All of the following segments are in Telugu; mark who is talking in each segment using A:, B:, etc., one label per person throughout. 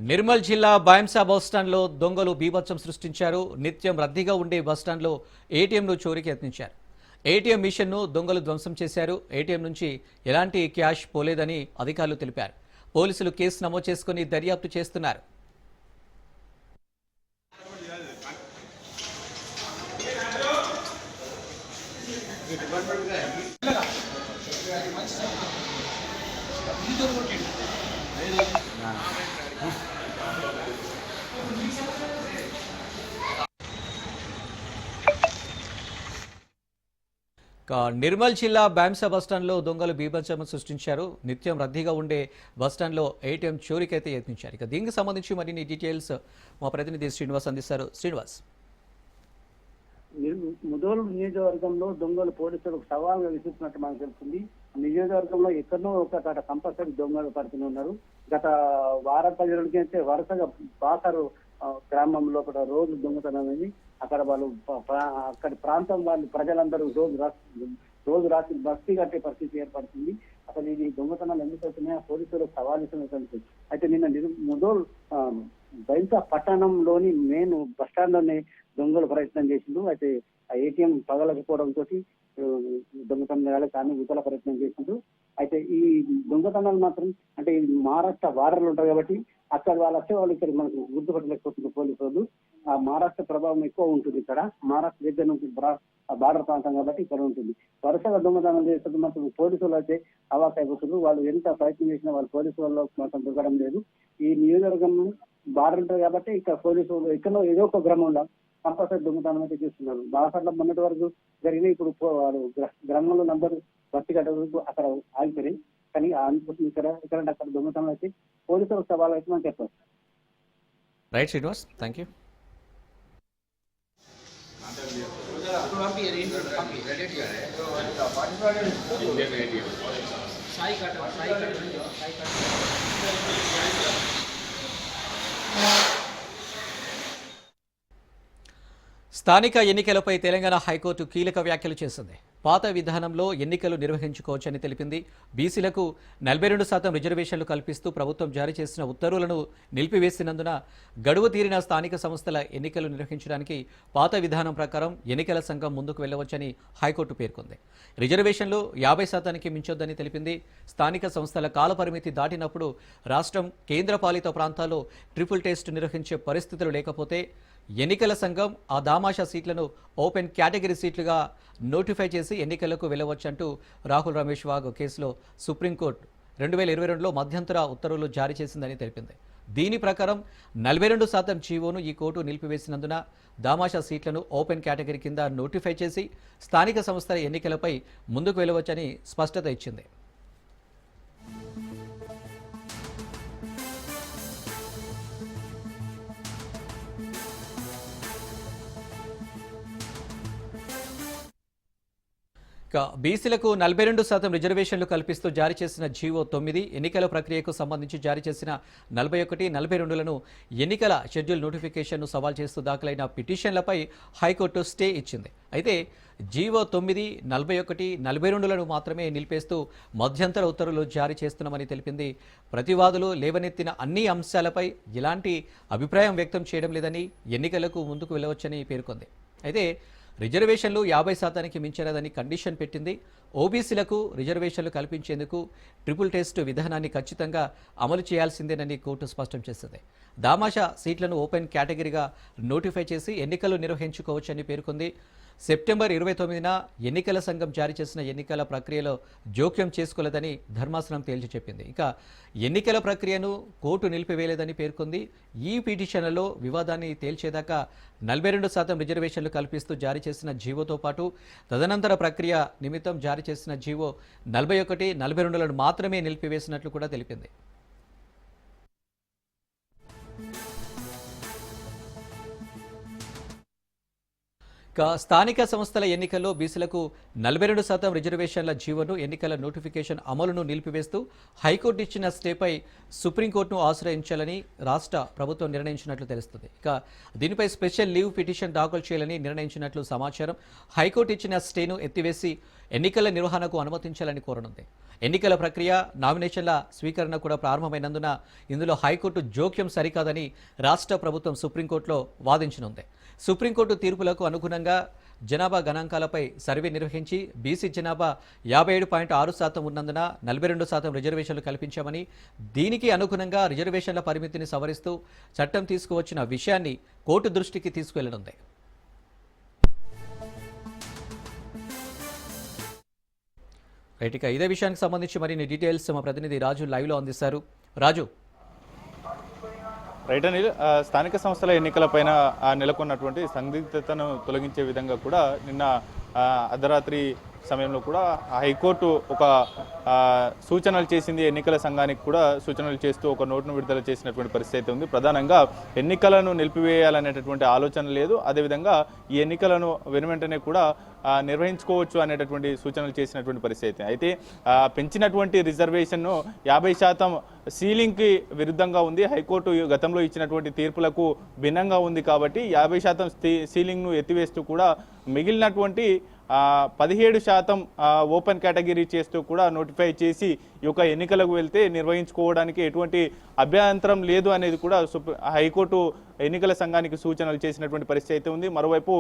A: నిర్మల్ జిల్లా బాయంసా బస్టాండ్లో దొంగలు బీభత్సం సృష్టించారు. నిత్యం రద్దీగా ఉండే బస్టాండ్లో ఏటీఎంను చోరీకి యత్నించారు. ఏటీఎం మిషన్ను దొంగలు ధ్వంసం చేశారు. ఏటీఎం నుంచి ఎలాంటి క్యాష్ పోలేదని అధికారులు తెలిపారు. పోలీసులు కేసు నమోదు చేసుకుని దర్యాప్తు చేస్తున్నారు. నిర్మల్ జిల్లా బాయంసా బస్టాండ్లో దొంగలు బీభత్సం సృష్టించారు. నిత్యం రద్దీగా ఉండే బస్టాండ్లో ఏటీఎం చోరీకైతే యత్నించారు. ఇక దీనికి సంబంధించి మరిన్ని డీటెయిల్స్ మా ప్రతినిధి శ్రీనివాస్ అందిస్తారు. శ్రీనివాస్,
B: ముదోల్ నియోజకవర్గంలో దొంగలు పోలీసులకు సవాల్గా విసురుతున్నట్టు మనకు తెలుస్తుంది. నియోజకవర్గంలో ఎక్కడో ఒక కంపల్సరీ దొంగలు పడుతూనే ఉన్నారు. గత వారం 10 రోజులకి అయితే వరుసగా బాసరు గ్రామంలో కూడా రోజు దొంగతనం అయింది. అక్కడ వాళ్ళు అక్కడి ప్రాంతం వాళ్ళు ప్రజలందరూ రోజు రాత్రి బస్తీ కట్టే పరిస్థితి ఏర్పడుతుంది. అసలు ఇది దొంగతనాలు ఎందుకు అవుతున్నాయో పోలీసులకు సవాల్ ఇస్తున్నట్టు. అయితే నిన్న ముదోల్ బైంసా పట్టణంలోని మెయిన్ బస్టాండ్ లోనే దొంగలు ప్రయత్నం చేసిండు. అయితే ఆ ఏటీఎం పగలకపోవడంతో దొంగతనం చేయాలి కానీ విఫల ప్రయత్నం చేసిండు. అయితే ఈ దొంగతనాలు మాత్రం అంటే ఈ మహారాష్ట్ర బార్డర్లు ఉంటాయి కాబట్టి అక్కడ వాళ్ళు వచ్చే వాళ్ళు ఇక్కడ మనకు గుర్తుపట్టలేకపోతుంది పోలీసు వాళ్ళు. ఆ మహారాష్ట్ర ప్రభావం ఎక్కువ ఉంటుంది ఇక్కడ. మహారాష్ట్ర దగ్గర నుంచి బార్డర్ ప్రాంతం కాబట్టి ఇక్కడ ఉంటుంది. వరుసగా దొంగతనం చేస్తుంది మాత్రం పోలీసు వాళ్ళు అయితే అవాక్ అయిపోతున్నారు. వాళ్ళు ఎంత ప్రయత్నం చేసినా వాళ్ళు పోలీసు వాళ్ళు మాత్రం దొరకడం లేదు. ఈ నియోజకవర్గం బార్డర్ ఉంటుంది కాబట్టి ఇక్కడ పోలీసు వాళ్ళు ఎక్కడో ఏదో ఒక గ్రామంలో కంపల్సరీ దొంగతనం అయితే చేస్తున్నారు. బాసర్లో మొన్నటి వరకు జరిగిన ఇప్పుడు వాడు గ్రామంలో నంబర్ బస్తి కట్టడానికి అక్కడ ఆగిపోయి కానీ అందుకోసం ఇక్కడ అక్కడ దొంగతనం అయితే పోలీసులకు సవాల్ అయితే మనం చెప్పారు.
A: Right Srinivas, thank you. స్థానిక ఎన్నికలపై తెలంగాణ హైకోర్టు కీలక వ్యాఖ్యలు చేసింది. పాత విధానంలో ఎన్నికలు నిర్వహించుకోవచ్చని తెలిపింది. బీసీలకు 42% రిజర్వేషన్లు కల్పిస్తూ ప్రభుత్వం జారీ చేసిన ఉత్తర్వులను నిలిపివేసినందున గడువు తీరిన స్థానిక సంస్థల ఎన్నికలు నిర్వహించడానికి పాత విధానం ప్రకారం ఎన్నికల సంఘం ముందుకు వెళ్లవచ్చని హైకోర్టు పేర్కొంది. రిజర్వేషన్లు 50%కి మించొద్దని తెలిపింది. స్థానిక సంస్థల కాలపరిమితి దాటినప్పుడు రాష్ట్రం కేంద్రపాలిత ప్రాంతాల్లో ట్రిపుల్ టెస్ట్ నిర్వహించే పరిస్థితులు లేకపోతే ఎన్నికల సంఘం ఆ దామాషా సీట్లను ఓపెన్ కేటగిరీ సీట్లుగా నోటిఫై చేసి ఎన్నికలకు వెళ్లవచ్చంటూ రాహుల్ రమేష్ వాగ్ కేసులో సుప్రీంకోర్టు 2022లో మధ్యంతర ఉత్తర్వులు జారీ చేసిందని తెలిపింది. దీని ప్రకారం 42% జీవోను ఈ కోర్టు నిలిపివేసినందున దామాషా సీట్లను ఓపెన్ కేటగిరీ కింద నోటిఫై చేసి స్థానిక సంస్థల ఎన్నికలపై ముందుకు వెళ్లవచ్చని స్పష్టత ఇచ్చింది. బీసీలకు 42% రిజర్వేషన్లు కల్పిస్తూ జారీ చేసిన జీవో 9 ఎన్నికల ప్రక్రియకు సంబంధించి జారీ చేసిన 41, 42లను ఎన్నికల షెడ్యూల్ నోటిఫికేషన్ను సవాల్ చేస్తూ దాఖలైన పిటిషన్లపై హైకోర్టు స్టే ఇచ్చింది. అయితే జీవో 9, 41, 42లను మాత్రమే నిలిపేస్తూ మధ్యంతర ఉత్తర్వులు జారీ చేస్తున్నామని తెలిపింది. ప్రతివాదులు లేవనెత్తిన అన్ని అంశాలపై ఎలాంటి అభిప్రాయం వ్యక్తం చేయడం లేదని ఎన్నికలకు ముందుకు వెళ్లవచ్చని పేర్కొంది. అయితే రిజర్వేషన్లు 50%కి మించలేదని కండిషన్ పెట్టింది. ఓబీసీలకు రిజర్వేషన్లు కల్పించేందుకు ట్రిపుల్ టెస్ట్ విధానాన్ని ఖచ్చితంగా అమలు చేయాల్సిందేనని కోర్టు స్పష్టం చేసింది. దామాషా సీట్లను ఓపెన్ కేటగిరీగా నోటిఫై చేసి ఎన్నికలు నిర్వహించుకోవచ్చని పేర్కొంది. సెప్టెంబర్ 29న ఎన్నికల సంఘం జారీ చేసిన ఎన్నికల ప్రక్రియలో జోక్యం చేసుకోలేదని ధర్మాసనం తేల్చి చెప్పింది. ఇక ఎన్నికల ప్రక్రియను కోర్టు నిలిపివేయలేదని పేర్కొంది. ఈ పిటిషన్లలో వివాదాన్ని తేల్చేదాకా 42% రిజర్వేషన్లు కల్పిస్తూ జారీ చేసిన జీవోతో పాటు తదనంతర ప్రక్రియ నిమిత్తం జారీ చేసిన జీవో 41, 42లను మాత్రమే నిలిపివేసినట్లు కూడా తెలిపింది. స్థానిక సంస్థల ఎన్నికల్లో బీసీలకు 42% రిజర్వేషన్ల జీవోను ఎన్నికల నోటిఫికేషన్ అమలును నిలిపివేస్తూ హైకోర్టు ఇచ్చిన స్టేపై సుప్రీంకోర్టును ఆశ్రయించాలని రాష్ట్ర ప్రభుత్వం నిర్ణయించినట్లు తెలుస్తుంది. దీనిపై స్పెషల్ లీవ్ పిటిషన్ దాఖలు చేయాలని నిర్ణయించినట్లు సమాచారం. హైకోర్టు ఇచ్చిన స్టేను ఎత్తివేసి ఎన్నికల నిర్వహణకు అనుమతించాలని కోరనుంది. ఎన్నికల ప్రక్రియ, నామినేషన్ల స్వీకరణ కూడా ప్రారంభమైనందున ఇందులో హైకోర్టు జోక్యం సరికాదని రాష్ట్ర ప్రభుత్వం సుప్రీంకోర్టులో వాదించనుంది. సుప్రీంకోర్టు తీర్పులకు అనుగుణంగా జనాభా గణాంకాలపై సర్వే నిర్వహించి బీసీ జనాభా 57.6% ఉన్నందున 42% రిజర్వేషన్లు కల్పించామని, దీనికి అనుగుణంగా రిజర్వేషన్ల పరిమితిని సవరిస్తూ చట్టం తీసుకువచ్చిన విషయాన్ని కోర్టు దృష్టికి తీసుకువెళ్లనుంది. రైట్, ఇక ఇదే విషయానికి సంబంధించి మరిన్ని డీటెయిల్స్ మా ప్రతినిధి రాజు లైవ్లో అందిస్తారు. రాజు.
C: రైట్ అనిల్, స్థానిక సంస్థల ఎన్నికలపైన నెలకొన్నటువంటి సందిగ్ధతను తొలగించే విధంగా కూడా నిన్న అర్ధరాత్రి సమయంలో కూడా హైకోర్టు ఒక సూచనలు చేసింది. ఎన్నికల సంఘానికి కూడా సూచనలు చేస్తూ ఒక నోటును విడుదల చేసినటువంటి పరిస్థితి ఉంది. ప్రధానంగా ఎన్నికలను నిలిపివేయాలనేటటువంటి ఆలోచన లేదు. అదేవిధంగా ఈ ఎన్నికలను వెనువెంటనే కూడా నిర్వహించుకోవచ్చు అనేటటువంటి సూచనలు చేసినటువంటి పరిస్థితి. అయితే పెంచినటువంటి రిజర్వేషన్ను 50% సీలింగ్కి విరుద్ధంగా ఉంది. హైకోర్టు గతంలో ఇచ్చినటువంటి తీర్పులకు భిన్నంగా ఉంది కాబట్టి 50% సీలింగ్ను ఎత్తివేస్తూ కూడా మిగిలినటువంటి 17% ఓపెన్ కేటగిరీ చేస్తూ కూడా నోటిఫై చేసి ఈ యొక్క ఎన్నికలకు వెళ్తే నిర్వహించుకోవడానికి ఎటువంటి అభ్యంతరం లేదు అనేది కూడా హైకోర్టు ఎన్నికల సంఘానికి సూచనలు చేసినటువంటి పరిస్థితి ఉంది. మరోవైపు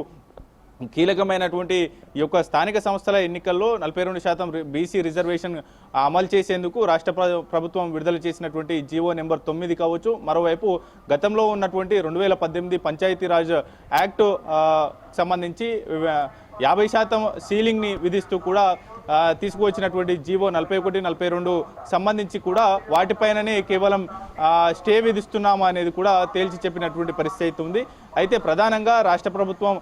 C: కీలకమైనటువంటి ఈ యొక్క స్థానిక సంస్థల ఎన్నికల్లో 42% బీసీ రిజర్వేషన్ అమలు చేసేందుకు రాష్ట్ర ప్రభుత్వం విడుదల చేసినటువంటి జీవో నెంబర్ 9 కావచ్చు. మరోవైపు గతంలో ఉన్నటువంటి 2018 పంచాయతీరాజ్ యాక్ట్ సంబంధించి 50% సీలింగ్ని విధిస్తూ కూడా తీసుకువచ్చినటువంటి జీవో 41, 42 సంబంధించి కూడా వాటిపైననే కేవలం స్టే విధిస్తున్నాము అనేది కూడా తేల్చి చెప్పినటువంటి పరిస్థితి ఉంది. అయితే ప్రధానంగా రాష్ట్ర ప్రభుత్వం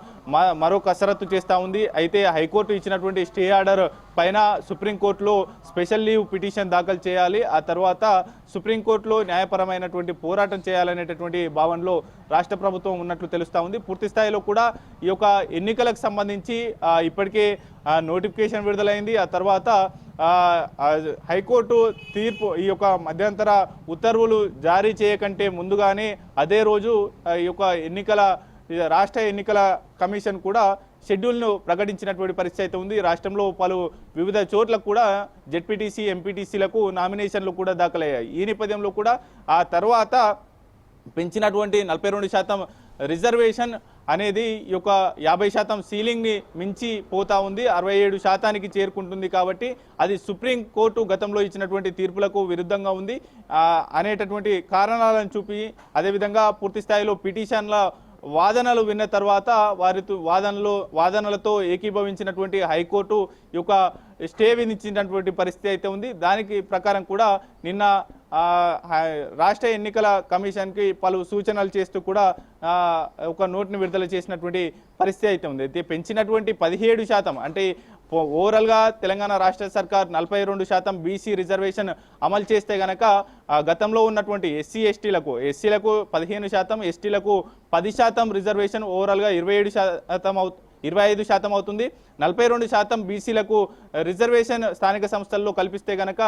C: మరో కసరత్తు చేస్తూ ఉంది. అయితే హైకోర్టు ఇచ్చినటువంటి స్టే ఆర్డర్ పైన సుప్రీంకోర్టులో స్పెషల్ లీవ్ పిటిషన్ దాఖలు చేయాలి. ఆ తర్వాత సుప్రీంకోర్టులో న్యాయపరమైనటువంటి పోరాటం చేయాలనేటటువంటి భావనలో రాష్ట్ర ప్రభుత్వం ఉన్నట్లు తెలుస్తూ ఉంది. పూర్తి స్థాయిలో కూడా ఈ యొక్క ఎన్నికలకు సంబంధించి ఇప్పటికే నోటిఫికేషన్ విడుదలైంది. ఆ తర్వాత హైకోర్టు తీర్పు ఈ యొక్క మధ్యంతర ఉత్తర్వులు జారీ చేయకంటే ముందుగానే అదే రోజు ఈ యొక్క రాష్ట్ర ఎన్నికల కమిషన్ కూడా షెడ్యూల్ను ప్రకటించినటువంటి పరిస్థితి ఉంది. రాష్ట్రంలో పలు వివిధ చోట్ల కూడా జెడ్పీటీసీ, ఎంపీటీసీలకు నామినేషన్లు కూడా దాఖలయ్యాయి. ఈ నేపథ్యంలో కూడా ఆ తర్వాత పెంచినటువంటి 42% రిజర్వేషన్ అనేది ఈ యొక్క 50% సీలింగ్ని మించి పోతా ఉంది. 67% చేరుకుంటుంది. కాబట్టి అది సుప్రీంకోర్టు గతంలో ఇచ్చినటువంటి తీర్పులకు విరుద్ధంగా ఉంది అనేటటువంటి కారణాలను చూపి, అదేవిధంగా పూర్తి స్థాయిలో పిటిషన్ల వాదనలు విన్న తర్వాత వాదనలతో ఏకీభవించినటువంటి హైకోర్టు ఈ యొక్క స్టే విధించినటువంటి పరిస్థితి అయితే ఉంది. దానికి ప్రకారం కూడా నిన్న రాష్ట్ర ఎన్నికల కమిషన్కి పలు సూచనలు చేస్తూ కూడా ఒక నోటును విడుదల చేసినటువంటి పరిస్థితి అయితే ఉంది. అయితే పెంచినటువంటి 17% అంటే ఓవరాల్గా తెలంగాణ రాష్ట్ర సర్కార్ 42% బీసీ రిజర్వేషన్ అమలు చేస్తే గనక గతంలో ఉన్నటువంటి ఎస్సీలకు 15%, ఎస్టీలకు 10% రిజర్వేషన్ ఓవరాల్గా 25% అవుతుంది. 42% బీసీలకు రిజర్వేషన్ స్థానిక సంస్థల్లో కల్పిస్తే గనక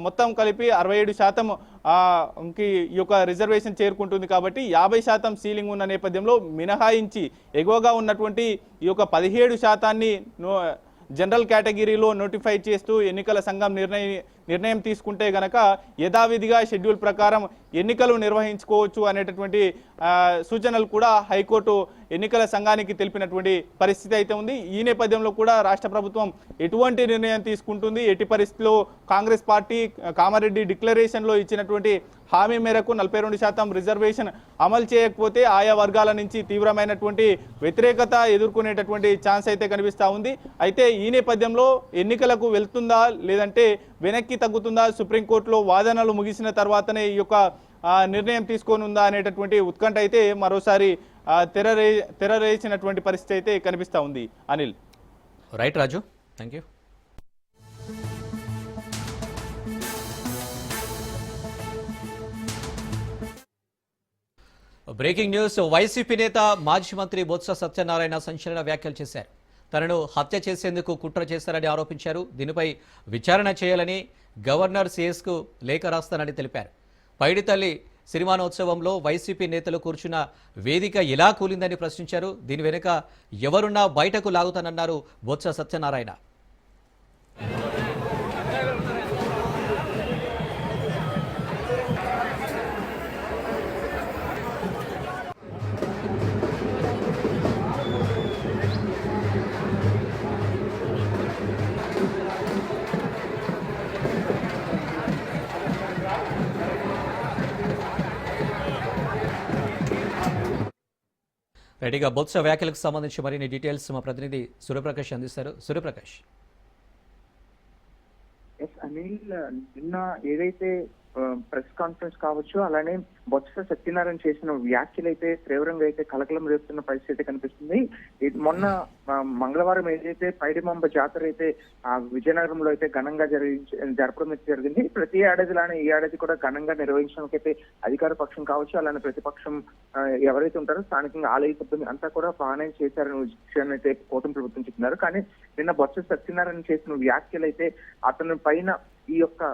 C: మొత్తం కలిపి 67%కి ఈ యొక్క రిజర్వేషన్ చేరుకుంటుంది. కాబట్టి 50% సీలింగ్ ఉన్న నేపథ్యంలో మినహాయించి ఎగువగా ఉన్నటువంటి ఈ యొక్క 17%ని జనరల్ కేటగిరీలో నోటిఫై చేస్తూ ఎన్నికల సంఘం నిర్ణయం తీసుకుంటే గనక యథావిధిగా షెడ్యూల్ ప్రకారం ఎన్నికలు నిర్వహించుకోవచ్చు అనేటటువంటి సూచనలు కూడా హైకోర్టు ఎన్నికల సంఘానికి తెలిపినటువంటి పరిస్థితి అయితే ఉంది. ఈ నేపథ్యంలో కూడా రాష్ట్ర ప్రభుత్వం ఎటువంటి నిర్ణయం తీసుకుంటుంది, ఎట్టి పరిస్థితిలో కాంగ్రెస్ పార్టీ కామారెడ్డి డిక్లరేషన్లో ఇచ్చినటువంటి హామీ మేరకు 42% రిజర్వేషన్ అమలు చేయకపోతే ఆయా వర్గాల నుంచి తీవ్రమైనటువంటి వ్యతిరేకత ఎదుర్కొనేటటువంటి ఛాన్స్ అయితే కనిపిస్తూ ఉంది. అయితే ఈ నేపథ్యంలో ఎన్నికలకు వెళ్తుందా లేదంటే వెనక్కి తగ్గుతుందా, సుప్రీంకోర్టులో వాదనలు ముగిసిన తర్వాతనే ఈ యొక్క నిర్ణయం తీసుకోనుందా అనేటటువంటి ఉత్కంఠ అయితే మరోసారి తెరరేసినటువంటి పరిస్థితి అయితే కనిపిస్తూ ఉంది. Anil.
A: Right Raju, thank you. Breaking news. YCP నేత మాజీ మంత్రి బొత్స సత్యనారాయణ సంచలన వ్యాఖ్యలు చేశారు. తనను హత్య చేసేందుకు కుట్ర చేశారని ఆరోపించారు. దీనిపై విచారణ చేయాలని గవర్నర్ సిఎస్కు లేఖ రాస్తానని తెలిపారు. పైడితల్లి సిరిమానోత్సవంలో వైసీపీ నేతలు కూర్చున్న వేదిక ఎలా కూలిందని ప్రశ్నించారు. దీని వెనుక ఎవరున్నా బయటకు లాగుతానన్నారు బొత్స సత్యనారాయణ. రెడీగా బొత్స వ్యాఖ్యలకు సంబంధించి మరిన్ని డీటెయిల్స్ మా ప్రతినిధి సూర్యప్రకాష్ అందిస్తారు. సూర్యప్రకాష్.
D: అనిల్, నిన్న ఏదైతే ప్రెస్ కాన్ఫరెన్స్ కావచ్చు, అలానే బొత్స సత్యనారాయణ చేసిన వ్యాఖ్యలు అయితే తీవ్రంగా అయితే కలకలం రేపుతున్న పరిస్థితి కనిపిస్తుంది. మొన్న మంగళవారం ఏదైతే పైడిమాంబ జాతర అయితే విజయనగరంలో అయితే ఘనంగా జరపడం అయితే జరిగింది. ప్రతి ఏడాదిలానే ఈ ఏడాది కూడా ఘనంగా నిర్వహించడానికి అయితే అధికార పక్షం కావచ్చు, అలానే ప్రతిపక్షం ఎవరైతే ఉంటారో స్థానికంగా ఆలయ సిబ్బంది అంతా కూడా బాగానే చేశారనే విషయాన్ని అయితే కూటమి ప్రభుత్వం చెప్తున్నారు. కానీ నిన్న బొత్స సత్యనారాయణ చేసిన వ్యాఖ్యలు అయితే అతని పైన ఈ యొక్క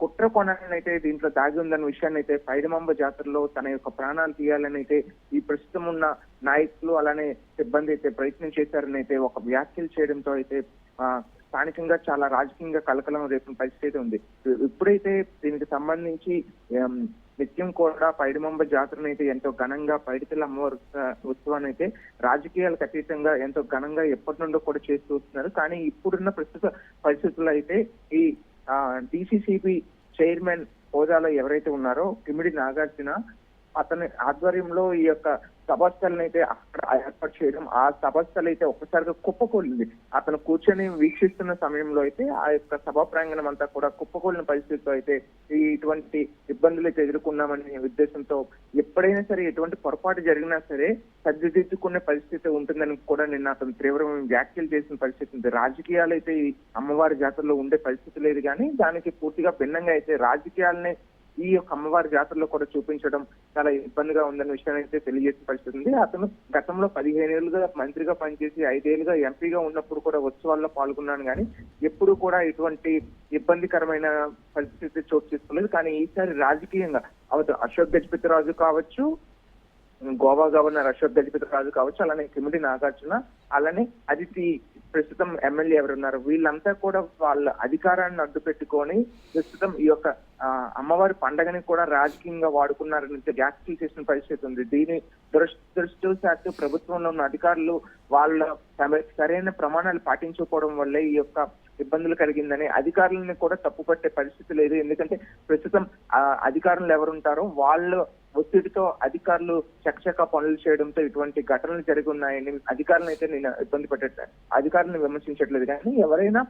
D: కుట్ర కొనాలని అయితే దీంట్లో దాగి ఉందన్న విషయాన్ని అయితే పైడిమాంబ జాతరలో తన యొక్క ప్రాణాలు తీయాలని అయితే ఈ ప్రస్తుతం ఉన్న నాయకులు అలానే సిబ్బంది అయితే ప్రయత్నం చేశారని అయితే ఒక వ్యాఖ్యలు చేయడంతో అయితే స్థానికంగా చాలా రాజకీయంగా కలకలం రేపిన పరిస్థితి ఉంది. ఇప్పుడైతే దీనికి సంబంధించి నిత్యం కూడా పైడిమాంబ జాతరను అయితే ఎంతో ఘనంగా పైడితల్లి అమ్మవారి ఉత్సవాన్ని అయితే రాజకీయాలకు అతీతంగా ఎంతో ఘనంగా ఎప్పటి నుండో కూడా చేస్తూ వస్తున్నారు. కానీ ఇప్పుడున్న ప్రస్తుత పరిస్థితుల్లో అయితే ఈ డిసిసిబి చైర్మన్ హోదాలో ఎవరైతే ఉన్నారో కిమిడి నాగార్జున, అతని ఆధ్వర్యంలో ఈ యొక్క సభాస్థలను అయితే అక్కడ ఏర్పాటు చేయడం, ఆ సభాస్థలు అయితే ఒక్కసారిగా కుప్పకూలింది. అతను కూర్చొని వీక్షిస్తున్న సమయంలో అయితే ఆ యొక్క సభా ప్రాంగణం అంతా కూడా కుప్పకూలిన పరిస్థితితో అయితే ఇటువంటి ఇబ్బందులు అయితే ఎదుర్కొన్నామనే ఉద్దేశంతో ఎప్పుడైనా సరే ఎటువంటి పొరపాటు జరిగినా సరే సరిదిద్దుకునే పరిస్థితి ఉంటుందని కూడా నిన్న అతను తీవ్రమైన వ్యాఖ్యలు చేసిన పరిస్థితి ఉంది. రాజకీయాలు అయితే ఈ అమ్మవారి జాతరలో ఉండే పరిస్థితి లేదు, కానీ దానికి పూర్తిగా భిన్నంగా అయితే రాజకీయాలనే ఈ యొక్క అమ్మవారి జాతరలో కూడా చూపించడం చాలా ఇబ్బందిగా ఉందన్న విషయాన్ని అయితే తెలియజేసిన పరిస్థితి ఉంది. అతను గతంలో 15 ఏళ్లుగా మంత్రిగా పనిచేసి 5 ఏళ్లుగా ఎంపీగా ఉన్నప్పుడు కూడా ఉత్సవాల్లో పాల్గొన్నాను, కానీ ఎప్పుడు కూడా ఇటువంటి ఇబ్బందికరమైన పరిస్థితి చోటు చేసుకోలేదు. కానీ ఈసారి రాజకీయంగా అశోక్ గజపతి రాజు కావచ్చు, గోవా గవర్నర్ అశోక్ గజపతి రాజు కావచ్చు, అలానే కిమిడి నాగార్జున, అలానే అదితి ప్రస్తుతం ఎమ్మెల్యే ఎవరున్నారు, వీళ్ళంతా కూడా వాళ్ళ అధికారాన్ని అడ్డు పెట్టుకొని ప్రస్తుతం ఈ యొక్క అమ్మవారి పండగని కూడా రాజకీయంగా వాడుకున్నారని వ్యాఖ్యలు చేసిన పరిస్థితి ఉంది. దీని దురదృష్టవశాత్తు ప్రభుత్వంలో ఉన్న అధికారులు వాళ్ళ సరైన ప్రమాణాలు పాటించకపోవడం వల్లే ఈ యొక్క ఇబ్బందులు కలిగిందని అధికారులను కూడా తప్పుపట్టే పరిస్థితి లేదు. ఎందుకంటే ప్రస్తుతం అధికారులు ఎవరుంటారో వాళ్ళ ఒత్తిడితో అధికారులు చకచకా పనులు చేయడంతో ఇటువంటి ఘటనలు జరిగి ఉన్నాయని అధికారులను అయితే నేను ఇబ్బంది పెట్టట్లేదు, అధికారులను విమర్శించట్లేదు. కానీ ఎవరైనా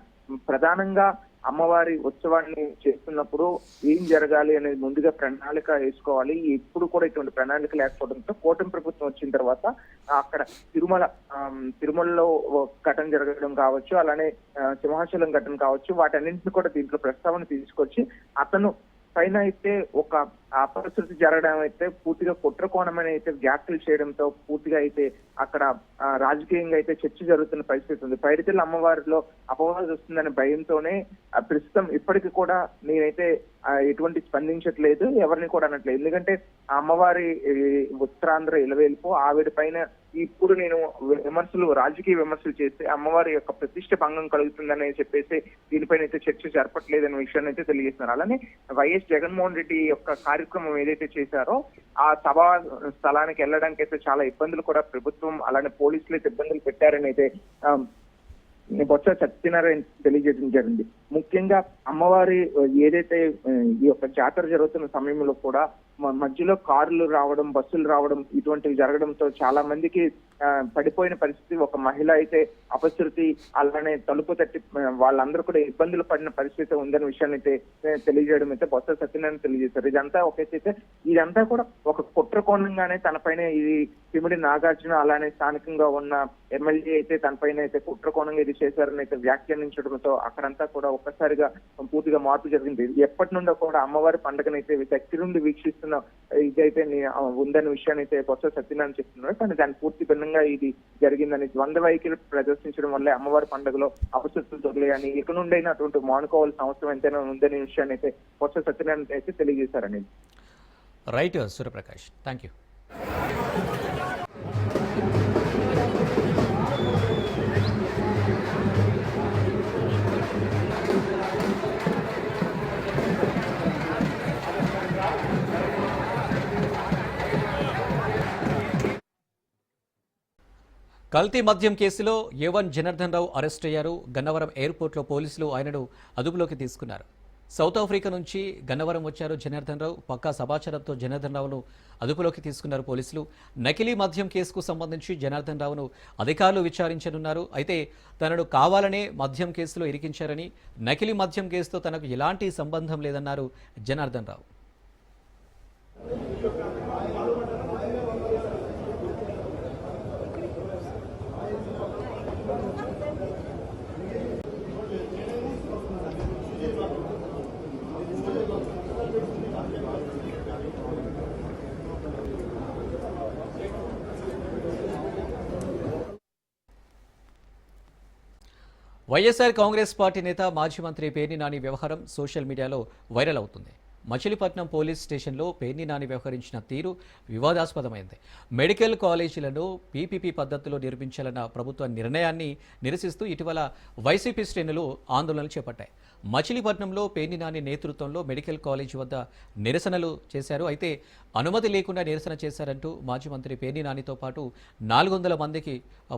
D: ప్రధానంగా అమ్మవారి ఉత్సవాన్ని చేస్తున్నప్పుడు ఏం జరగాలి అనేది ముందుగా ప్రణాళిక వేసుకోవాలి. ఇప్పుడు కూడా ఇటువంటి ప్రణాళిక లేకపోవడంతో కూటమి ప్రభుత్వం వచ్చిన తర్వాత అక్కడ తిరుమలలో ఘటన జరగడం కావచ్చు, అలానే సింహాచలం ఘటన కావచ్చు, వాటన్నింటిని కూడా దీంట్లో ప్రస్తావన తీసుకొచ్చి అతను పైన అయితే ఒక అపరిస్థితి జరగడం అయితే పూర్తిగా కుట్ర కోణమని అయితే వ్యాఖ్యలు చేయడంతో పూర్తిగా అయితే అక్కడ రాజకీయంగా అయితే చర్చ జరుగుతున్న పరిస్థితి ఉంది. పైడితల్లి అమ్మవారిలో అపవాదం వస్తుందనే భయంతోనే ప్రస్తుతం ఇప్పటికి కూడా నేనైతే ఎటువంటి స్పందించట్లేదు, ఎవరిని కూడా అనట్లేదు. ఎందుకంటే ఆ అమ్మవారి ఉత్తరాంధ్ర ఇలవేల్పు ఆవిడ పైన ఇప్పుడు నేను రాజకీయ విమర్శలు చేస్తే అమ్మవారి యొక్క ప్రతిష్ట భంగం కలుగుతుందని చెప్పేసి దీనిపైన అయితే చర్చ జరపట్లేదనే విషయాన్ని అయితే తెలియజేస్తున్నారు. అలానే వైఎస్ జగన్మోహన్ రెడ్డి యొక్క కార్యక్రమం ఏదైతే చేశారో ఆ సభా స్థలానికి వెళ్ళడానికి అయితే చాలా ఇబ్బందులు కూడా ప్రభుత్వం అలానే పోలీసులు అయితే ఇబ్బందులు పెట్టారని అయితే బొత్స సత్యనారాయణ తెలియజేయడం జరిగింది. ముఖ్యంగా అమ్మవారి ఏదైతే ఈ యొక్క జాతర జరుగుతున్న సమయంలో కూడా మధ్యలో కార్లు రావడం, బస్సులు రావడం ఇటువంటివి జరగడంతో చాలా మందికి పడిపోయిన పరిస్థితి, ఒక మహిళ అయితే అపశృతి, అలానే తలుపు తట్టి వాళ్ళందరూ కూడా ఇబ్బందులు పడిన పరిస్థితి ఉందనే విషయాన్ని అయితే తెలియజేయడం అయితే బొత్స సత్యనారాయణ తెలియజేశారు. ఇదంతా ఒకటైతే ఇదంతా కూడా ఒక కుట్ర కోణంగానే తనపైన ఇది పిమిడి నాగార్జున అలానే స్థానికంగా ఉన్న ఎమ్మెల్యే అయితే తనపైన అయితే కుట్ర కోణంగా ఇది చేశారని అయితే వ్యాఖ్యానించడంతో అక్కడంతా కూడా ఒక్కసారిగా పూర్తిగా మార్పు జరిగింది. ఎప్పటి నుండో కూడా అమ్మవారి పండుగనైతే దగ్గర నుండి వీక్షిస్తున్న ఇదైతే ఉందనే విషయాన్ని అయితే బొత్స సత్యనారాయణ చెప్తున్నారు. కానీ దాని పూర్తి భిన్నంగా ఇది జరిగిందని, ద్వంద్వ వైఖరి ప్రదర్శించడం వల్లే అమ్మవారి పండుగలో అపశృతులు దొరికాయని, ఇక నుండైనా అటువంటి మానుకోవాల్సిన అవసరం ఎంతైనా ఉందనే విషయాన్ని అయితే బొత్స సత్యనారాయణ అయితే తెలియజేశారని.
A: Right Suryaprakash, thank you. కల్తీ మద్యం కేసులో A1 జనార్దన్ రావు అరెస్ట్ అయ్యారు. గన్నవరం ఎయిర్పోర్ట్లో పోలీసులు ఆయనను అదుపులోకి తీసుకున్నారు. సౌత్ ఆఫ్రికా నుంచి గన్నవరం వచ్చారు జనార్దన్ రావు. పక్కా సమాచారంతో జనార్దన్ రావును అదుపులోకి తీసుకున్నారు పోలీసులు. నకిలీ మద్యం కేసుకు సంబంధించి జనార్దన్ రావును అధికారులు విచారించనున్నారు. అయితే తనను కావాలనే మద్యం కేసులో ఇరికించారని, నకిలీ మద్యం కేసుతో తనకు ఎలాంటి సంబంధం లేదన్నారు జనార్దన్ రావు. వైఎస్ఆర్ కాంగ్రెస్ పార్టీ నేత మాజీ మంత్రి పేర్ని నాని వ్యవహారం సోషల్ మీడియాలో వైరల్ అవుతుంది. మచిలీపట్నం పోలీస్ స్టేషన్లో పేర్ని నాని వ్యవహరించిన తీరు వివాదాస్పదమైంది. మెడికల్ కాలేజీలను పీపీపీ పద్ధతిలో నిర్మించాలన్న ప్రభుత్వ నిర్ణయాన్ని నిరసిస్తూ ఇటీవల వైసీపీ శ్రేణులు ఆందోళనలు చేపట్టాయి. మచిలీపట్నంలో పేర్ని నాని నేతృత్వంలో మెడికల్ కాలేజీ వద్ద నిరసనలు చేశారు. అయితే అనుమతి లేకుండా నిరసన చేశారంటూ మాజీ మంత్రి పేర్ని నానితో పాటు 400 మందికి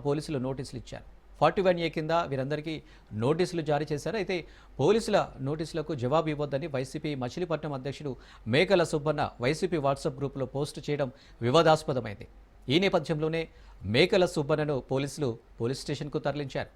A: పోలీసులు నోటీసులు ఇచ్చారు. 41A కింద వీరందరికీ నోటీసులు జారీ చేశారు. అయితే పోలీసుల నోటీసులకు జవాబు ఇవ్వొద్దని వైసీపీ మచిలీపట్నం అధ్యక్షుడు మేకల సుబ్బన్న వైసీపీ వాట్సాప్ గ్రూపులో పోస్టు చేయడం వివాదాస్పదమైంది. ఈ నేపథ్యంలోనే మేకల సుబ్బన్నను పోలీసులు పోలీస్ స్టేషన్కు తరలించారు.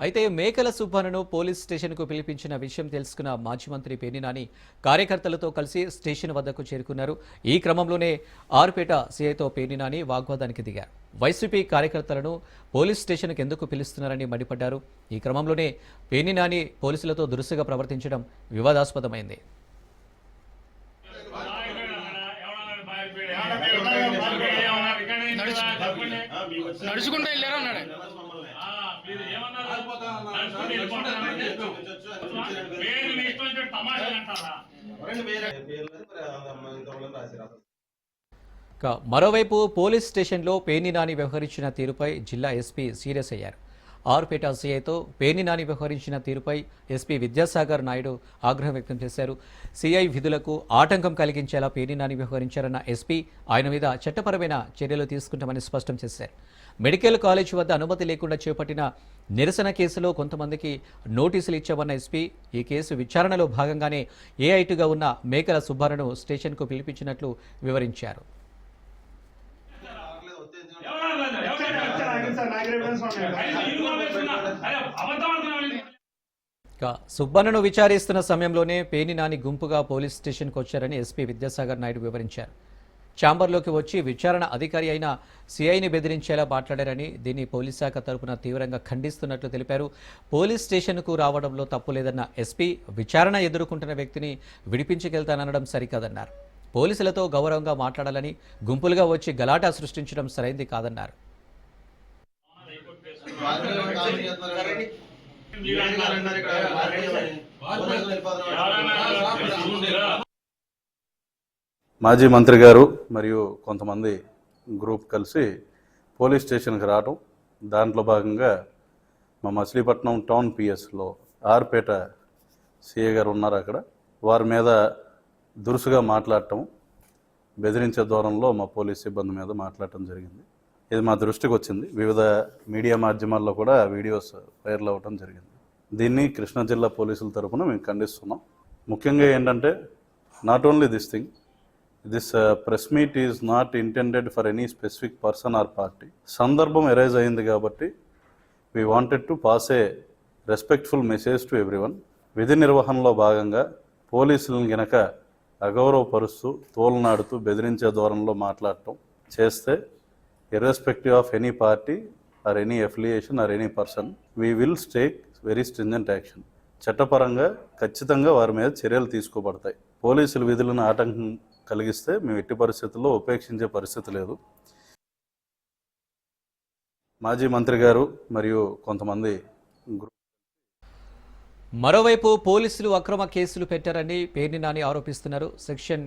A: అయితే మేకల సుబ్బన్నను పోలీస్ స్టేషన్కు పిలిపించిన విషయం తెలుసుకున్న మాజీ మంత్రి పేర్ని నాని కార్యకర్తలతో కలిసి స్టేషన్ వద్దకు చేరుకున్నారు. ఈ క్రమంలోనే ఆరుపేట సీఐతో పేర్ని నాని వాగ్వాదానికి దిగారు. వైసీపీ కార్యకర్తలను పోలీస్ స్టేషన్కు ఎందుకు పిలుస్తున్నారని మండిపడ్డారు. ఈ క్రమంలోనే పేర్ని నాని పోలీసులతో దురుసుగా ప్రవర్తించడం వివాదాస్పదమైంది.
E: నడుచుకుంటూ వెళ్ళారు అన్నాడు.
A: మరోవైపు పోలీస్ స్టేషన్లో పేర్ని నాని వ్యవహరించిన తీరుపై జిల్లా ఎస్పీ సీరియస్ అయ్యారు. ఆరుపేట సీఐతో పేర్ని నాని వ్యవహరించిన తీరుపై ఎస్పీ విద్యాసాగర్ నాయుడు ఆగ్రహం వ్యక్తం చేశారు. సీఐ విధులకు ఆటంకం కలిగించేలా పేర్ని నాని వ్యవహరించారన్న ఎస్పీ ఆయన మీద చట్టపరమైన చర్యలు తీసుకుంటామని స్పష్టం చేశారు. మెడికల్ కాలేజ్ వద్ద అనుమతి లేకుండా చేపట్టిన నిరసన కేసులో కొంతమందికి నోటీసులు ఇచ్చామన్న ఎస్పీ ఈ కేసు విచారణలో భాగంగానే ఏఐటీగా ఉన్న మేకల సుబ్బారను స్టేషన్కు పిలిపించినట్లు వివరించారు. సుబ్బన్నను విచారిస్తున్న సమయంలోనే పేర్ని నాని గుంపుగా పోలీస్ స్టేషన్కు వచ్చారని ఎస్పీ విద్యాసాగర్ నాయుడు వివరించారు. ఛాంబర్లోకి వచ్చి విచారణ అధికారి అయిన సిఐని బెదిరించేలా మాట్లాడారని, దీన్ని పోలీస్ శాఖ తరపున తీవ్రంగా ఖండిస్తున్నట్లు తెలిపారు. పోలీస్ స్టేషన్కు రావడంలో తప్పు లేదన్న ఎస్పీ విచారణ ఎదుర్కొంటున్న వ్యక్తిని విడిపించుకెళ్తాననడం సరికాదన్నారు. పోలీసులతో గౌరవంగా మాట్లాడాలని, గుంపులుగా వచ్చి గలాటా సృష్టించడం సరైంది కాదన్నారు.
F: మాజీ మంత్రి గారు మరియు కొంతమంది గ్రూప్ కలిసి పోలీస్ స్టేషన్కి రావడం, దాంట్లో భాగంగా మా మచిలీపట్నం టౌన్ పిఎస్లో ఆరుపేట సిఏ గారు ఉన్నారు. అక్కడ వారి మీద దురుసుగా మాట్లాడటం, బెదిరించే దూరంలో మా పోలీస్ సిబ్బంది మీద మాట్లాడటం జరిగింది. ఇది మా దృష్టికి వచ్చింది. వివిధ మీడియా మాధ్యమాల్లో కూడా వీడియోస్ వైరల్ అవ్వడం జరిగింది. దీన్ని కృష్ణా జిల్లా పోలీసుల తరఫున మేము ఖండిస్తున్నాం. ముఖ్యంగా ఏంటంటే not only this press meet is not intended for any specific person or party. సందర్భం ఎరైజ్ అయింది కాబట్టి we wanted to pass A respectful message to everyone. విధి నిర్వహణలో భాగంగా పోలీసులను గనక అగౌరవపరుస్తూ తోలనాడుతూ బెదిరించే ధోరణిలో మాట్లాడటం చేస్తే irrespective of any party or any affiliation or any person, we will take very stringent action. చట్టపరంగా ఖచ్చితంగా వారి మీద చర్యలు తీసుకోబడతాయి. పోలీసుల విధులను ఆటంకం కలిగిస్తే మేము ఎట్టి పరిస్థితుల్లో ఉపేక్షించే పరిస్థితి లేదు. మాజీ మంత్రి గారు మరియు కొంతమంది
A: మరోవైపు పోలీసులు అక్రమ కేసులు పెట్టారని పేర్ని నాని ఆరోపిస్తున్నారు. సెక్షన్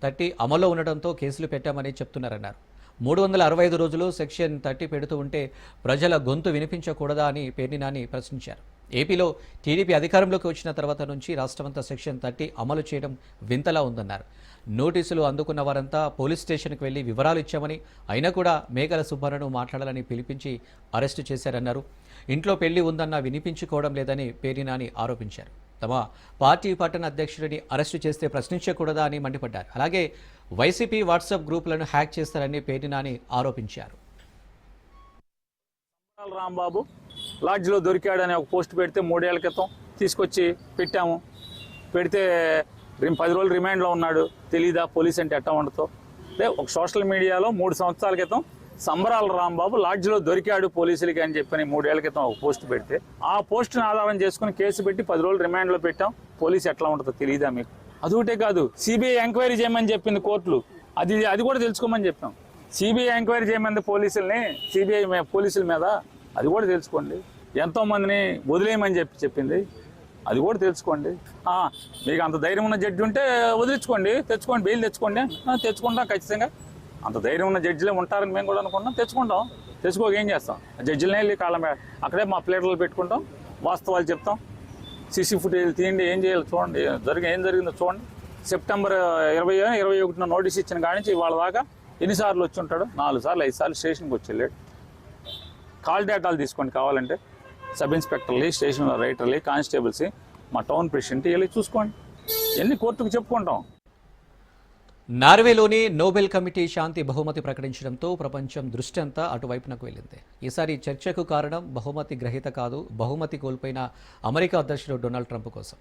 A: 30 అమల్లో ఉండడంతో కేసులు పెట్టామని చెప్తున్నారన్నారు. 365 రోజులు సెక్షన్ 30 పెడుతూ ఉంటే ప్రజల గొంతు వినిపించకూడదా అని పేర్ని నాని ప్రశ్నించారు. ఏపీలో టీడీపీ అధికారంలోకి వచ్చిన తర్వాత నుంచి రాష్ట్రమంతా సెక్షన్ 30 అమలు చేయడం వింతలా ఉందన్నారు. నోటీసులు అందుకున్న వారంతా పోలీస్ స్టేషన్కి వెళ్లి వివరాలు ఇచ్చామని, అయినా కూడా మేకల సుబ్బారావును మాట్లాడాలని పిలిపించి అరెస్టు చేశారన్నారు. ఇంట్లో పెళ్లి ఉందన్న వినిపించుకోవడం లేదని పేర్ని నాని ఆరోపించారు. తమ పార్టీ పట్టణ అధ్యక్షుడిని అరెస్టు చేస్తే ప్రశ్నించకూడదా అని మండిపడ్డారు. అలాగే వైసీపీ వాట్సాప్ గ్రూపులను హ్యాక్ చేస్తారని పేర్ని నాని ఆరోపించారు.
G: రాంబాబు లాడ్జ్లో దొరికాడని ఒక పోస్ట్ పెడితే 3 ఏళ్ల క్రితం తీసుకొచ్చి పెట్టాము. పెడితే 10 రోజులు రిమాండ్లో ఉన్నాడు. తెలీదా పోలీస్ అంటే ఎట్టా ఉండతో? ఒక సోషల్ మీడియాలో 3 సంవత్సరాల క్రితం సంబరాల రాంబాబు లాడ్జ్లో దొరికాడు పోలీసులకి అని చెప్పని 3 ఏళ్ల క్రితం ఒక పోస్ట్ పెడితే ఆ పోస్టును ఆధారం చేసుకుని కేసు పెట్టి 10 రోజులు రిమాండ్లో పెట్టాం. పోలీసు ఎట్లా ఉంటుందో తెలీదా మీకు? అదొకటే కాదు, సిబిఐ ఎంక్వైరీ చేయమని చెప్పింది కోర్టులు. అది కూడా తెలుసుకోమని చెప్పాం. సిబిఐ ఎంక్వైరీ చేయమంది పోలీసుల్ని, సిబిఐ పోలీసుల మీద, అది కూడా తెలుసుకోండి. ఎంతోమందిని వదిలేయమని చెప్పింది, అది కూడా తెలుసుకోండి. మీకు అంత ధైర్యం ఉన్న జడ్జి ఉంటే వదిలించుకోండి, తెచ్చుకోండి, బెయిల్ తెచ్చుకోండి. తెచ్చుకుంటాం ఖచ్చితంగా. అంత ధైర్యం ఉన్న జడ్జిలే ఉంటారని మేము కూడా అనుకుంటాం. తెచ్చుకుంటాం. తెచ్చుకోక ఏం చేస్తాం? జడ్జిలనే వెళ్ళి కాళ్ళ మీద అక్కడే మా ప్లేట్లలో పెట్టుకుంటాం, వాస్తవాలు చెప్తాం. సీసీ ఫుటేజ్ తీయండి, ఏం చేయాలి చూడండి, ఏం జరిగిందో చూడండి. సెప్టెంబర్ 20-21 నోటీస్ ఇచ్చిన కాడి నుంచి వాళ్ళ దాకా ఎన్నిసార్లు వచ్చి ఉంటాడు? 4 సార్లు 5 సార్లు స్టేషన్కి వచ్చి వెళ్ళాడు. కాల్ డేటాలు తీసుకోండి కావాలంటే, సబ్ ఇన్స్పెక్టర్లు, స్టేషన్లో రైటర్లు, కానిస్టేబుల్స్, మా టౌన్ ప్రెసిడెంట్ వెళ్ళి చూసుకోండి. ఎన్ని కోర్టుకు చెప్పుకుంటాం.
A: నార్వేలోని నోబెల్ కమిటీ శాంతి బహుమతి ప్రకటించడంతో ప్రపంచం దృష్టి అంతా అటువైపునకు వెళ్ళింది. ఈసారి చర్చకు కారణం బహుమతి గ్రహీత కాదు, బహుమతి కోల్పోయిన అమెరికా అధ్యక్షుడు డొనాల్డ్ ట్రంప్ కోసం.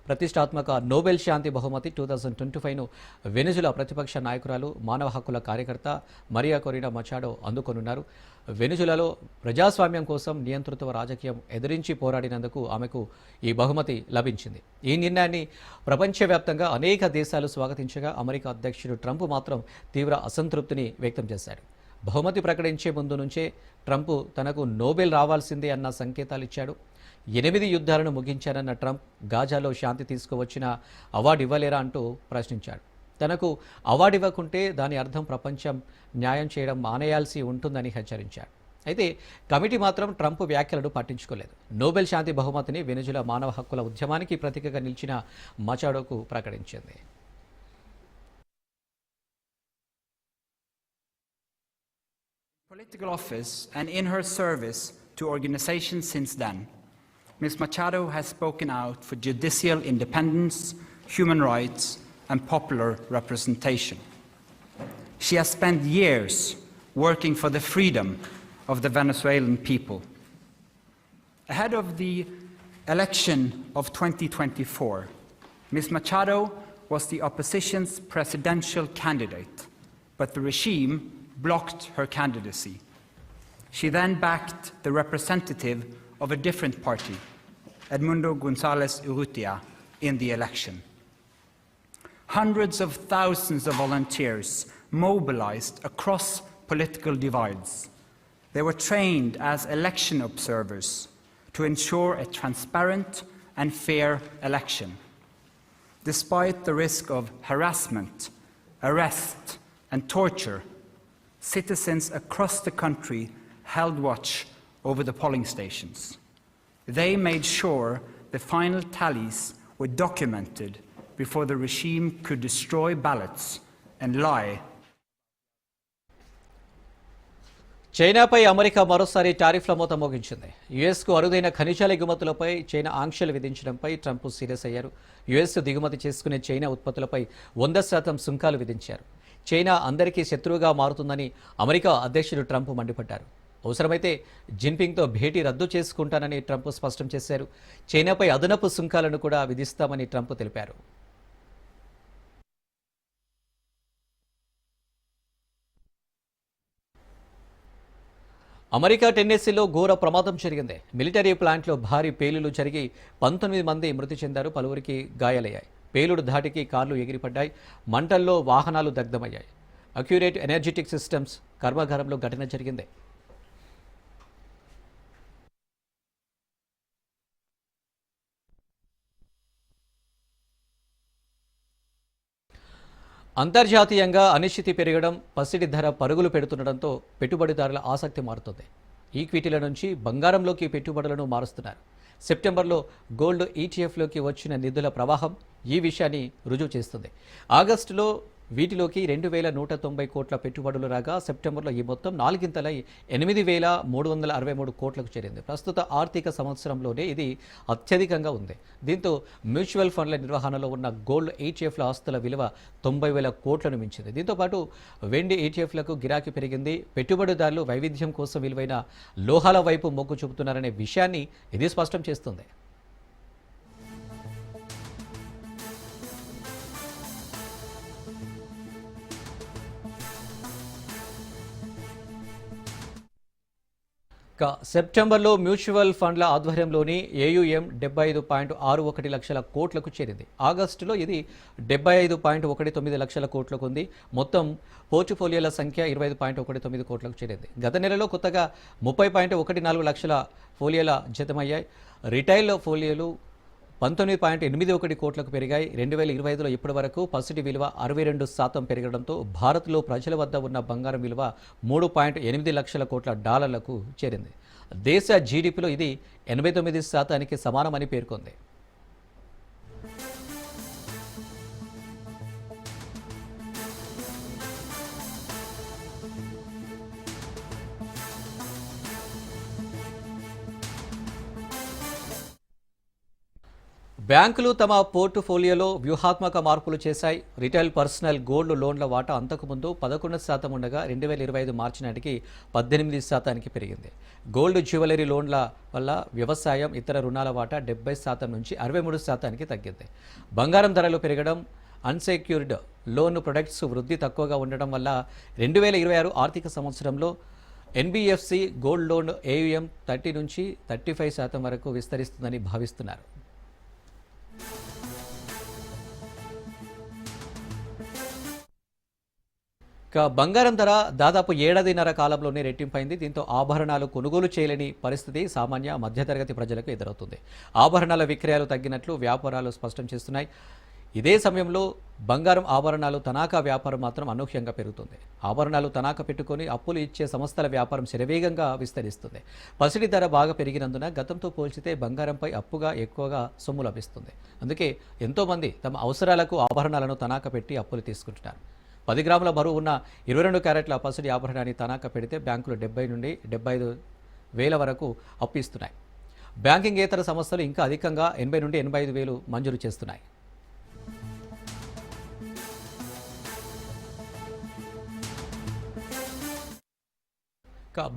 A: ప్రతిష్టాత్మక నోబెల్ శాంతి బహుమతి 2025ను వెనిజులా ప్రతిపక్ష నాయకురాలు, మానవ హక్కుల కార్యకర్త మరియా కొరినా మచాడో అందుకొనున్నారు. వెనిజులాలో ప్రజాస్వామ్యం కోసం నియంతృత్వ రాజకీయం ఎదిరించి పోరాడినందుకు ఆమెకు ఈ బహుమతి లభించింది. ఈ నిర్ణయాన్ని ప్రపంచవ్యాప్తంగా అనేక దేశాలు స్వాగతించగా అమెరికా అధ్యక్షుడు ట్రంప్ మాత్రం తీవ్ర అసంతృప్తిని వ్యక్తం చేశాడు. బహుమతి ప్రకటించే ముందు నుంచే ట్రంప్ తనకు నోబెల్ రావాల్సిందే అన్న సంకేతాలు ఇచ్చాడు. 8 యుద్ధాలను ముగించారన్న ట్రంప్ గాజాలో శాంతి తీసుకువచ్చిన అవార్డు ఇవ్వలేరా అంటూ ప్రశ్నించాడు. తనకు అవార్డు ఇవ్వకుంటే దాని అర్థం ప్రపంచం న్యాయం చేయడం మానేయాల్సి ఉంటుందని హెచ్చరించాడు. అయితే కమిటీ మాత్రం ట్రంప్ వ్యాఖ్యలను పట్టించుకోలేదు. నోబెల్ శాంతి బహుమతిని వెనిజులా మానవ హక్కుల ఉద్యమానికి ప్రతీకగా నిలిచిన మచాడోకు ప్రకటించింది.
H: Political office and in her service to organizations since then, Ms. Machado has spoken out for judicial independence, human rights, and popular representation. She has spent years working for the freedom of the Venezuelan people. Ahead of the election of 2024, Ms. Machado was the opposition's presidential candidate, but the regime blocked her candidacy. She then backed the representative of a different party, Edmundo González Urrutia, in the election. Hundreds of thousands of volunteers mobilized across political divides. They were trained as election observers to ensure a transparent and fair election. Despite the risk of harassment, arrest, and torture, citizens across the country held watch over the polling stations. They made sure the final tallies were documented before the regime could destroy ballots and lie.
A: చైనాపై అమెరికా మరోసారి టారిఫ్ల మోత మోగించింది. యుఎస్కు అరుదైన ఖనిజాల ఎగుమతులపై చైనా ఆంక్షలు విధించడంపై ట్రంప్ సీరియస్ అయ్యారు. యుఎస్ దిగుమతి చేసుకునే చైనా ఉత్పత్తులపై 100% సుంకాలు విధించారు. చైనా అందరికీ శత్రువుగా మారుతుందని అమెరికా అధ్యక్షుడు ట్రంప్ మండిపడ్డారు. అవసరమైతే జిన్పింగ్తో భేటీ రద్దు చేసుకుంటానని ట్రంప్ స్పష్టం చేశారు. చైనాపై అదనపు సుంకాలను కూడా విధిస్తామని ట్రంప్ తెలిపారు. అమెరికా టెన్నెస్సీలో ఘోర ప్రమాదం జరిగింది. మిలిటరీ ప్లాంట్లో భారీ పేలులు జరిగి 19 మంది మృతి చెందారు, పలువురికి గాయాలయ్యాయి. పేలుడు ధాటికి కార్లు ఎగిరిపడ్డాయి, మంటల్లో వాహనాలు దగ్ధమయ్యాయి. అక్యురేట్ ఎనర్జెటిక్ సిస్టమ్స్ కర్మాగారంలో ఘటన జరిగింది. అంతర్జాతీయంగా అనిశ్చితి పెరగడం, పసిడి ధర పరుగులు పెడుతుండటంతో పెట్టుబడిదారుల ఆసక్తి మారుతుంది. ఈక్విటీల నుంచి బంగారంలోకి పెట్టుబడులను మారుస్తున్నారు. సెప్టెంబర్లో గోల్డ్ ఈటీఎఫ్లోకి వచ్చిన నిధుల ప్రవాహం ఈ విషయాన్ని రుజువు చేస్తుంది. ఆగస్టులో వీటిలోకి 2190 కోట్ల పెట్టుబడులు రాగా సెప్టెంబర్లో ఈ మొత్తం 4 గింతలై 8363 కోట్లకు చేరింది. ప్రస్తుత ఆర్థిక సంవత్సరంలోనే ఇది అత్యధికంగా ఉంది. దీంతో మ్యూచువల్ ఫండ్ల నిర్వహణలో ఉన్న గోల్డ్ ఈటీఎఫ్ల ఆస్తుల విలువ 90,000 కోట్లను మించింది. దీంతోపాటు వెండి ఈటీఎఫ్లకు గిరాకీ పెరిగింది. పెట్టుబడిదారులు వైవిధ్యం కోసం విలువైన లోహాల వైపు మొగ్గు చూపుతున్నారనే విషయాన్ని ఇది స్పష్టం చేస్తుంది. సెప్టెంబర్లో మ్యూచువల్ ఫండ్ల ఆధ్వర్యంలోని ఏయుఎం 75.61 లక్షల కోట్లకు చేరింది. ఆగస్టులో ఇది 75.19 లక్షల కోట్లకు ఉంది. మొత్తం పోర్టుఫోలియోల సంఖ్య 25.19 కోట్లకు చేరింది. గత నెలలో కొత్తగా 30.14 లక్షల ఫోలియోల జతమయ్యాయి. రిటైల్ ఫోలియోలు 19.81 కోట్లకు పెరిగాయి. 2025లో ఇప్పటి వరకు పసిడి విలువ 62% పెరగడంతో భారత్లో ప్రజల వద్ద ఉన్న బంగారం విలువ 3.8 లక్షల కోట్ల డాలర్లకు చేరింది. దేశ జీడీపీలో ఇది 89%కి సమానమని పేర్కొంది. బ్యాంకులు తమ పోర్టుఫోలియోలో వ్యూహాత్మక మార్పులు చేశాయి. రిటైల్ పర్సనల్ గోల్డ్ లోన్ల వాటా అంతకుముందు 11% ఉండగా 2025 మార్చి నాటికి 18%కి పెరిగింది. గోల్డ్ జ్యువెలరీ లోన్ల వల్ల వ్యవసాయం, ఇతర రుణాల వాటా 70% నుంచి 63%కి తగ్గింది. బంగారం ధరలు పెరగడం, అన్సెక్యూర్డ్ లోన్ ప్రొడక్ట్స్ వృద్ధి తక్కువగా ఉండడం వల్ల 2026 ఆర్థిక సంవత్సరంలో ఎన్బిఎఫ్సి గోల్డ్ లోన్ ఏయుఎం 30 నుంచి 35% వరకు విస్తరిస్తుందని భావిస్తున్నారు. బంగారం ధర దాదాపు ఏడాదిన్నర కాలంలోనే రెట్టింపైంది. దీంతో ఆభరణాలు కొనుగోలు చేయలేని పరిస్థితి సామాన్య మధ్యతరగతి ప్రజలకు ఎదురవుతుంది. ఆభరణాల విక్రయాలు తగ్గినట్లు వ్యాపారాలు స్పష్టం చేస్తున్నాయి. ఇదే సమయంలో బంగారం ఆభరణాలు తనాఖా వ్యాపారం మాత్రం అనూహ్యంగా పెరుగుతుంది. ఆభరణాలు తనాఖా పెట్టుకొని అప్పులు ఇచ్చే సంస్థల వ్యాపారం శరవేగంగా విస్తరిస్తుంది. పసిడి ధర బాగా పెరిగినందున గతంతో పోల్చితే బంగారంపై అప్పుగా ఎక్కువగా సొమ్ము లభిస్తుంది. అందుకే ఎంతోమంది తమ అవసరాలకు ఆభరణాలను తనాఖా పెట్టి అప్పులు తీసుకుంటున్నారు. 10 గ్రాముల బరువు ఉన్న 22 క్యారెట్ల పసిడి ఆభరణాన్ని తనాఖా పెడితే బ్యాంకులు 70 నుండి 75 వేల వరకు అప్పు ఇస్తున్నాయి. బ్యాంకింగేతర సంస్థలు ఇంకా అధికంగా 80 నుండి 85 వేలు మంజూరు చేస్తున్నాయి.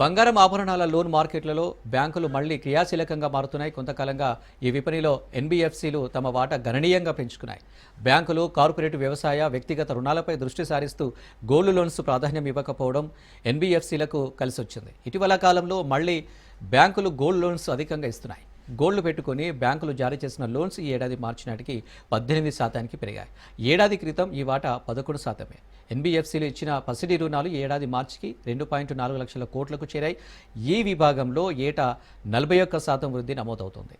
A: బంగారం ఆభరణాల లోన్ మార్కెట్లలో బ్యాంకులు మళ్లీ క్రియాశీలకంగా మారుతున్నాయి. కొంతకాలంగా ఈ విపణిలో ఎన్బిఎఫ్సిలు తమ వాటా గణనీయంగా పెంచుకున్నాయి. బ్యాంకులు కార్పొరేట్ వ్యవసాయ, వ్యక్తిగత రుణాలపై దృష్టి సారిస్తూ గోల్డ్ లోన్స్ ప్రాధాన్యం ఇవ్వకపోవడం ఎన్బిఎఫ్సిలకు కలిసొచ్చింది. ఇటీవల కాలంలో మళ్లీ బ్యాంకులు గోల్డ్ లోన్స్ అధికంగా ఇస్తున్నాయి. గోల్డ్ పెట్టుకుని బ్యాంకులు జారీ చేసిన లోన్స్ ఈ ఏడాది మార్చి నాటికి 18%కి పెరిగాయి. ఏడాది క్రితం ఈ వాటా 11%. ఎన్బిఎఫ్సిలు ఇచ్చిన పసిడి రుణాలు ఈ ఏడాది మార్చికి 2.4 లక్షల కోట్లకు చేరాయి. ఈ విభాగంలో ఏటా 41% వృద్ధి నమోదవుతోంది.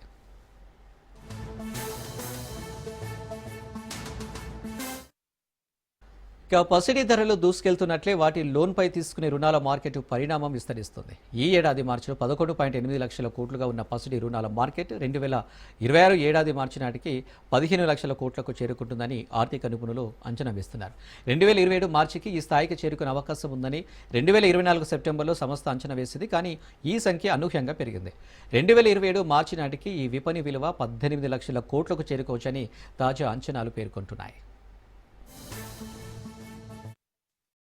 A: ఇక పసిడి ధరలు దూసుకెళ్తున్నట్లే వాటి లోన్పై తీసుకునే రుణాల మార్కెట్ పరిణామం విస్తరిస్తుంది. ఈ ఏడాది మార్చిలో 11.8 లక్షల కోట్లుగా ఉన్న పసిడి రుణాల మార్కెట్ 2026 ఏడాది మార్చి నాటికి 15 లక్షల కోట్లకు చేరుకుంటుందని ఆర్థిక నిపుణులు అంచనా వేస్తున్నారు. 2027 మార్చికి ఈ స్థాయికి చేరుకునే అవకాశం ఉందని 2024 సెప్టెంబర్లో సంస్థ అంచనా వేసింది. కానీ ఈ సంఖ్య అనూహ్యంగా పెరిగింది. 2027 మార్చి నాటికి ఈ విపణి విలువ 18 లక్షల కోట్లకు చేరుకోవచ్చని తాజా అంచనాలు పేర్కొంటున్నాయి.